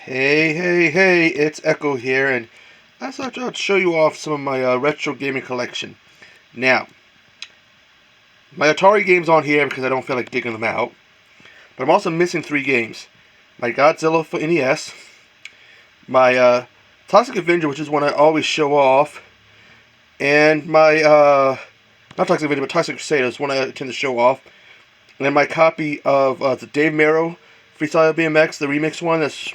Hey, it's Echo here, and I thought I'd show you off some of my retro gaming collection. Now, my Atari games on here because I don't feel like digging them out, but I'm also missing three games. My Godzilla for NES, my Toxic Avenger, which is one I always show off, and my, not Toxic Avenger, but Toxic Crusaders, one I tend to show off, and then my copy of the Dave Merrow Freestyle BMX, the remix one, that's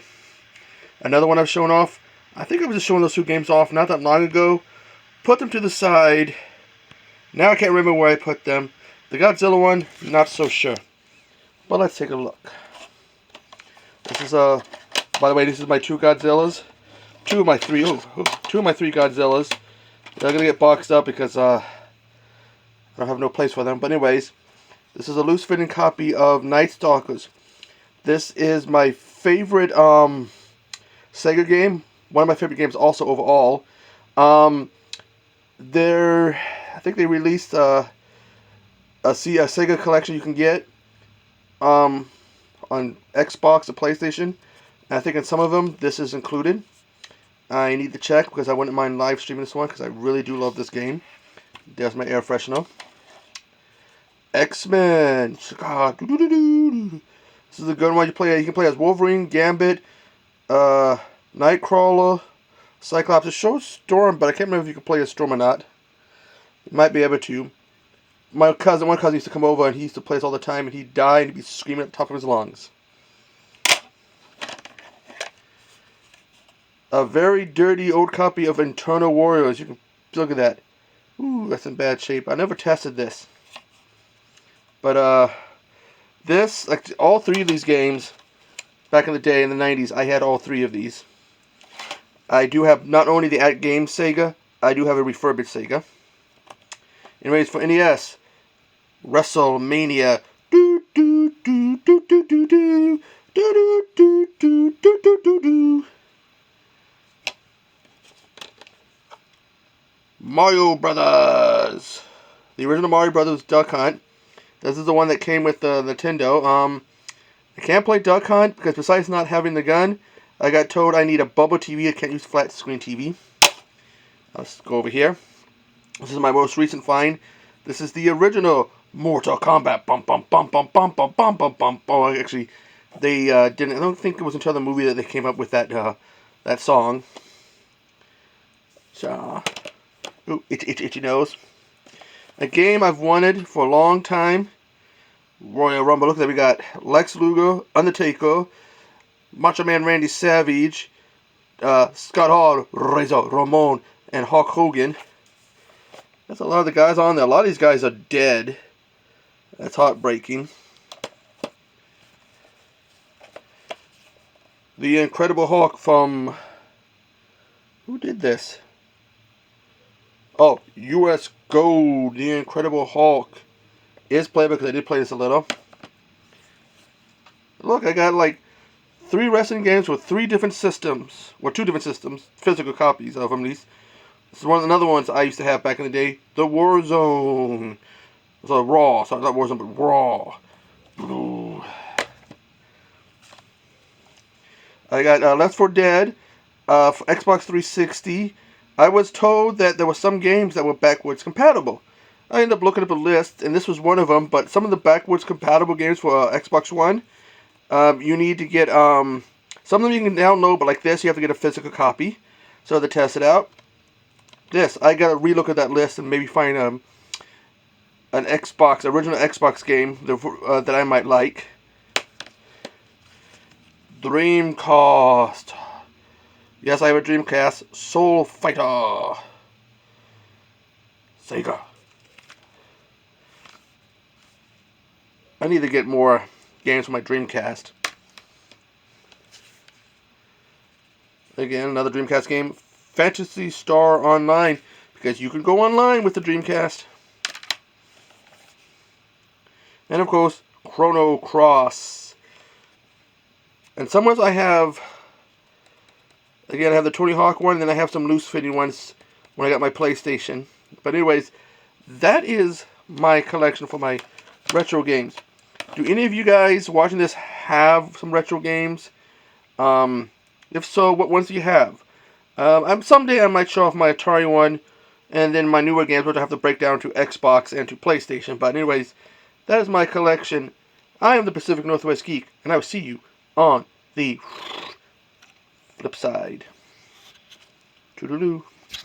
another one I've shown off. I think I was just showing those two games off not that long ago. Put them to the side. Now I can't remember where I put them. The Godzilla one, not so sure. But let's take a look. This is by the way, this is my two Godzillas. Two of my three Godzillas. They're gonna get boxed up because I don't have no place for them. But anyways, this is a loose fitting copy of Night Stalkers. This is my favorite Sega game. One of my favorite games also overall. I think they released a Sega collection you can get on Xbox or PlayStation. And I think in some of them this is included. I need to check because I wouldn't mind live streaming this one because I really do love this game. There's my air freshener. X-Men. This is a good one you play. You can play as Wolverine, Gambit, Nightcrawler, Cyclops. It shows Storm, but I can't remember if you can play as Storm or not. You might be able to. One cousin used to come over and he used to play this all the time, and he'd die and he'd be screaming at the top of his lungs. A very dirty old copy of Internal Warriors. You can look at that. Ooh, that's in bad shape. I never tested this. But this, like all three of these games, back in the day in the 90s, I had all three of these. I do have not only the at-game Sega, I do have a refurbished Sega. Anyways, for NES, WrestleMania. Mario Brothers. The original Mario Brothers Duck Hunt. This is the one that came with the Nintendo. I can't play Duck Hunt because besides not having the gun, I got told I need a bubble TV. I can't use flat screen TV. Let's go over here. This is my most recent find. This is the original Mortal Kombat. Bum bum bum bum bum bum bum bum bum. Oh, actually, they didn't. I don't think it was until the movie that they came up with that song. So, ooh, itchy nose. A game I've wanted for a long time. Royal Rumble. Look at that. We got Lex Luger, Undertaker, Macho Man Randy Savage, Scott Hall, Razor Ramon, and Hulk Hogan. That's a lot of the guys on there. A lot of these guys are dead. That's heartbreaking. The Incredible Hulk from... Who did this? Oh, U.S. Gold. The Incredible Hulk is playable because I did play this a little. Look, I got like 3 wrestling games with 3 different systems. Or 2 different systems. Physical copies of them, at least. This is one of another ones I used to have back in the day. The Warzone. So Raw. Sorry, not Warzone, but Raw. Ooh. I got Left 4 Dead for Xbox 360. I was told that there were some games that were backwards compatible. I ended up looking up a list, and this was one of them. But some of the backwards compatible games for Xbox One, you need to get some of them you can download, but like this, you have to get a physical copy. So to test it out. This, I gotta relook at that list and maybe find an original Xbox game that I might like. Dreamcast. Yes, I have a Dreamcast. Soul Fighter. Sega. I need to get more games for my Dreamcast. Again, another Dreamcast game. Phantasy Star Online, because you can go online with the Dreamcast. And of course, Chrono Cross. And somewhere I have, again, I have the Tony Hawk one, and then I have some loose fitting ones when I got my PlayStation. But anyways, that is my collection for my retro games. Do any of you guys watching this have some retro games? If so, what ones do you have? Someday I might show off my Atari one, and then my newer games, which I have to break down to Xbox and to PlayStation. But anyways, that is my collection. I am the Pacific Northwest Geek, and I will see you on the flip side. Toodaloo.